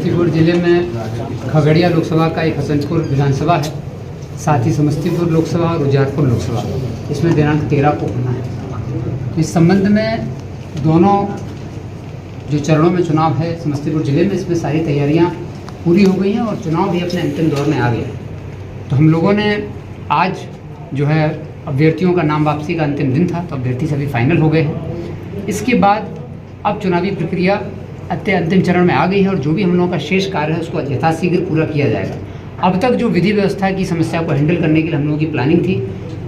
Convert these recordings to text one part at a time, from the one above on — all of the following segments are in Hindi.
समस्तीपुर ज़िले में खगड़िया लोकसभा का एक हसनपुर विधानसभा है, साथ ही समस्तीपुर लोकसभा और उजियारपुर लोकसभा, इसमें दिनांक 13 को होना है। इस संबंध में दोनों जो चरणों में चुनाव है समस्तीपुर ज़िले में, इसमें सारी तैयारियां पूरी हो गई हैं और चुनाव भी अपने अंतिम दौर में आ गया है। तो हम लोगों ने आज जो है अभ्यर्थियों का नाम वापसी का अंतिम दिन था, तो अभ्यर्थी सभी फाइनल हो गए हैं। इसके बाद अब चुनावी प्रक्रिया अंतिम चरण में आ गई है और जो भी हम लोगों का शेष कार्य है उसको यथाशीघ्र पूरा किया जाएगा। अब तक जो विधि व्यवस्था की समस्या को हैंडल करने के लिए हम लोगों की प्लानिंग थी,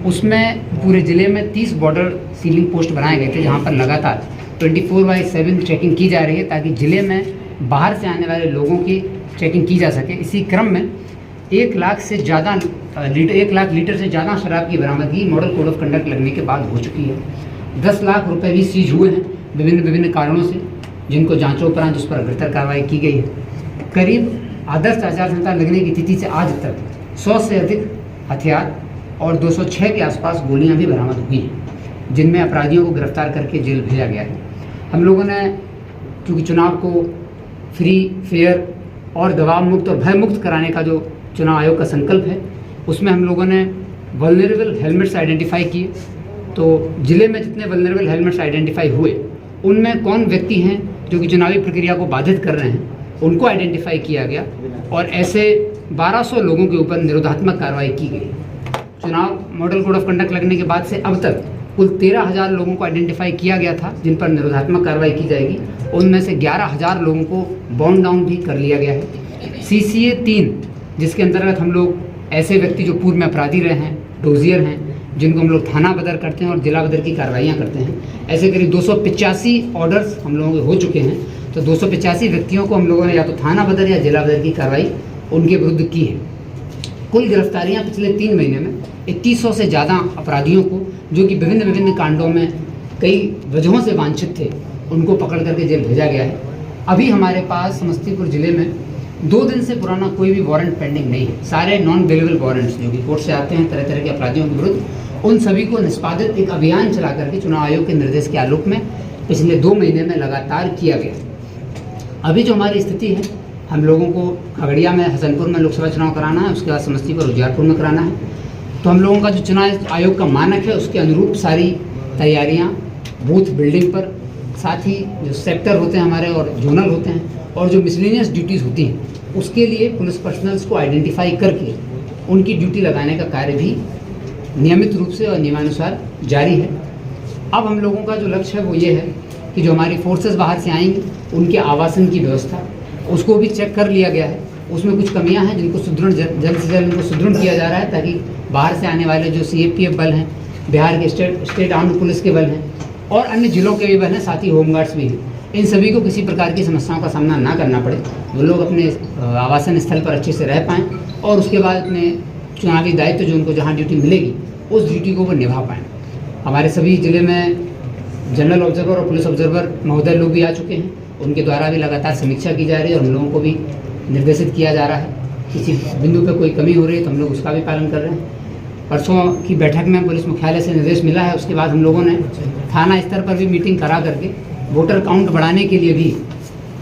उसमें पूरे ज़िले में 30 बॉर्डर सीलिंग पोस्ट बनाए गए थे, जहां पर लगातार 24/7 चेकिंग की जा रही है, ताकि ज़िले में बाहर से आने वाले लोगों की चेकिंग की जा सके। इसी क्रम में 1 लाख लीटर से ज़्यादा शराब की बरामदगी मॉडल कोड ऑफ कंडक्ट लगने के बाद हो चुकी है। 10 लाख रुपए भी सीज हुए हैं विभिन्न कारणों से, जिनको जांचों उस पर अग्रतर कार्रवाई की गई है। करीब आदर्श आचार संहिता लगने की तिथि से आज तक 100 से अधिक हथियार और 206 के आसपास गोलियां भी बरामद हुई हैं, जिनमें अपराधियों को गिरफ्तार करके जेल भेजा गया है। हम लोगों ने क्योंकि चुनाव को फ्री, फेयर और दबाव मुक्त और भय मुक्त कराने का जो चुनाव आयोग का संकल्प है, उसमें हम लोगों ने वल्नरेबल हेलमेट्स आइडेंटिफाई किए। तो ज़िले में जितने वल्नरेबल हेलमेट्स आइडेंटिफाई हुए, उनमें कौन व्यक्ति हैं जो कि चुनावी प्रक्रिया को बाधित कर रहे हैं, उनको आइडेंटिफाई किया गया और ऐसे 1200 लोगों के ऊपर निरोधात्मक कार्रवाई की गई। चुनाव मॉडल कोड ऑफ कंडक्ट लगने के बाद से अब तक कुल 13,000 लोगों को आइडेंटिफाई किया गया था, जिन पर निरोधात्मक कार्रवाई की जाएगी। उनमें से 11,000 लोगों को बाउंड डाउन भी कर लिया गया है। CCA 3, जिसके अंतर्गत हम लोग ऐसे व्यक्ति जो पूर्व में अपराधी रहे हैं, डोजियर हैं, जिनको हम लोग थाना बदर करते हैं और जिला बदर की कार्रवाइयाँ करते हैं, ऐसे करीब 285 ऑर्डर्स हम लोगों के हो चुके हैं। तो 285 व्यक्तियों को हम लोगों ने या तो थाना बदर या जिला बदर की कार्रवाई उनके विरुद्ध की है। कुल गिरफ्तारियां पिछले 3 महीने में 2100 से ज़्यादा अपराधियों को, जो कि विभिन्न कांडों में कई वजहों से वांछित थे, उनको पकड़ करके जेल भेजा गया है। अभी हमारे पास समस्तीपुर ज़िले में 2 दिन से पुराना कोई भी वारंट पेंडिंग नहीं है। सारे नॉन बेलेबल वारंट्स जो कि कोर्ट से आते हैं तरह तरह के अपराधियों के विरुद्ध, उन सभी को निष्पादित एक अभियान चला करके चुनाव आयोग के निर्देश के आलोक में पिछले 2 महीने में लगातार किया गया। अभी जो हमारी स्थिति है, हम लोगों को खगड़िया में, हसनपुर में लोकसभा चुनाव कराना है, उसके बाद समस्तीपुर और उजियारपुर में कराना है। तो हम लोगों का जो चुनाव आयोग का मानक है, उसके अनुरूप सारी तैयारियाँ बूथ बिल्डिंग पर, साथ ही जो सेक्टर होते हैं हमारे और जोनल होते हैं, और जो मिसलेनियस ड्यूटीज़ होती हैं, उसके लिए पुलिस पर्सनल्स को आइडेंटिफाई करके उनकी ड्यूटी लगाने का कार्य भी नियमित रूप से और नियमानुसार जारी है। अब हम लोगों का जो लक्ष्य है वो ये है कि जो हमारी फोर्सेस बाहर से आएंगी, उनके आवासन की व्यवस्था, उसको भी चेक कर लिया गया है। उसमें कुछ कमियां हैं जिनको सुदृढ़ जल्द से जल्द उनको सुदृढ़ किया जा रहा है, ताकि बाहर से आने वाले जो CAPF बल हैं, बिहार के स्टेट आर्म्ड पुलिस के बल हैं और अन्य जिलों के भी बल हैं, साथ ही होमगार्ड्स भी हैं, इन सभी को किसी प्रकार की समस्याओं का सामना ना करना पड़े। वो लोग अपने आवासन स्थल पर अच्छे से रह पाएँ और उसके बाद अपने चुनावी दायित्व जो उनको जहाँ ड्यूटी मिलेगी, उस ड्यूटी को वो निभा पाएँ। हमारे सभी ज़िले में जनरल ऑब्जर्वर और पुलिस ऑब्जर्वर महोदय लोग भी आ चुके हैं, उनके द्वारा भी लगातार समीक्षा की जा रही है और हम लोगों को भी निर्देशित किया जा रहा है। किसी बिंदु पे कोई कमी हो रही है तो हम लोग उसका भी पालन कर रहे हैं। परसों की बैठक में पुलिस मुख्यालय से निर्देश मिला है, उसके बाद हम लोगों ने थाना स्तर पर भी मीटिंग करा करके वोटर काउंट बढ़ाने के लिए भी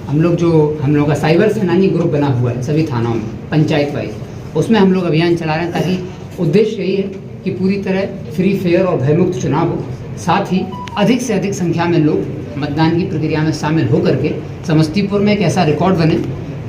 हम लोगों का साइबर सेनानी ग्रुप बना हुआ है सभी थानाओं में, पंचायत वाइज, उसमें हम लोग अभियान चला रहे हैं, ताकि उद्देश्य यही है कि पूरी तरह फ्री, फेयर और भयमुक्त चुनाव हो। साथ ही अधिक से अधिक संख्या में लोग मतदान की प्रक्रिया में शामिल हो करके समस्तीपुर में एक ऐसा रिकॉर्ड बने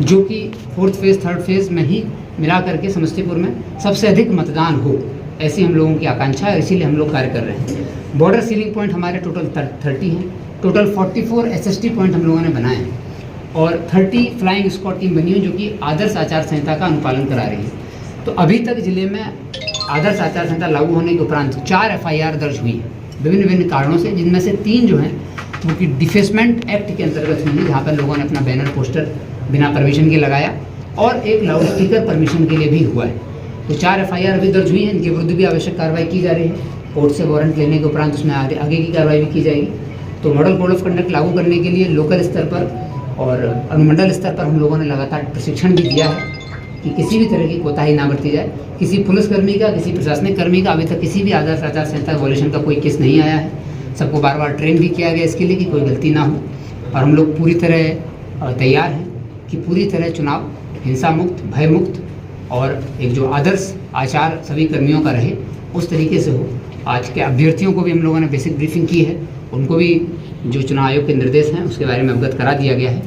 जो कि 4th फेज़ 3rd फेज़ में ही मिला करके समस्तीपुर में सबसे अधिक मतदान हो, ऐसी हम लोगों की आकांक्षा है, इसीलिए हम लोग कार्य कर रहे हैं। बॉर्डर सीलिंग पॉइंट हमारे टोटल 30 हैं। टोटल 44 SST पॉइंट हम लोगों ने बनाए हैं और 30 फ्लाइंग स्क्वाड टीम बनी है, जो कि आदर्श आचार संहिता का अनुपालन करा रही है। तो अभी तक जिले में आदर्श आचार संहिता लागू होने के उपरांत 4 FIR दर्ज हुई है विभिन्न कारणों से, जिनमें से 3 जो हैं वो कि डिफेसमेंट एक्ट के अंतर्गत हुई है, जहाँ पर लोगों ने अपना बैनर पोस्टर बिना परमिशन के लगाया, और एक लाउड स्पीकर परमिशन के लिए भी हुआ है। तो 4 FIR अभी दर्ज हुई हैं, इनके विरुद्ध भी आवश्यक कार्रवाई की जा रही है। कोर्ट से वारंट लेने के उपरांत उसमें आगे की कार्रवाई भी की जाएगी। तो मॉडल कोड ऑफ कंडक्ट लागू करने के लिए लोकल स्तर पर और अनुमंडल स्तर पर हम लोगों ने लगातार प्रशिक्षण भी दिया है कि किसी भी तरह की कोताही ना बरती जाए। किसी पुलिसकर्मी का, किसी प्रशासनिक कर्मी का अभी तक किसी भी आदर्श आचार संहिता वॉल्यूशन का कोई केस नहीं आया है। सबको बार बार ट्रेन भी किया गया इसके लिए कि कोई गलती ना हो, और हम लोग पूरी तरह तैयार हैं कि पूरी तरह चुनाव हिंसा मुक्त, भय मुक्त और एक जो आदर्श आचार सभी कर्मियों का रहे उस तरीके से हो। आज के अभ्यर्थियों को भी हम लोगों ने बेसिक ब्रीफिंग की है, उनको भी जो चुनाव आयोग के निर्देश हैं उसके बारे में अवगत करा दिया गया है।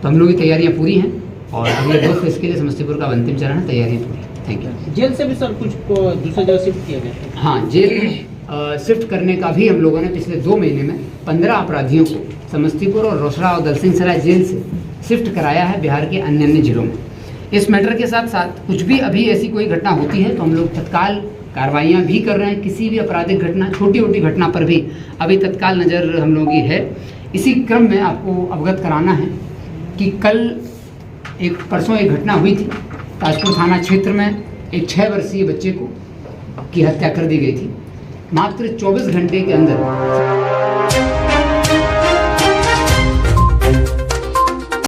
तो हम लोग की तैयारियाँ पूरी हैं और अगले 2 फेज के लिए समस्तीपुर का अंतिम चरण है, तैयारियाँ पूरी हैं। Thank you. जेल से भी सर कुछ दूसरी जगह शिफ्ट किया गया? हाँ, जेल शिफ्ट करने का भी हम लोगों ने पिछले 2 महीने में 15 अपराधियों को समस्तीपुर और रोसड़ा और दलसिंहसराय जेल से शिफ्ट कराया है बिहार के अन्य जिलों में। इस मैटर के साथ साथ कुछ भी अभी ऐसी कोई घटना होती है तो हम लोग तत्काल कार्रवाइयाँ भी कर रहे हैं। किसी भी आपराधिक घटना, छोटी छोटी घटना पर भी अभी तत्काल नज़र हम लोगों की है। इसी क्रम में आपको अवगत कराना है कि परसों एक घटना हुई थी ताजपुर थाना क्षेत्र में। एक 6 वर्षीय बच्चे की हत्या कर दी गई थी। मात्र 24 घंटे के अंदर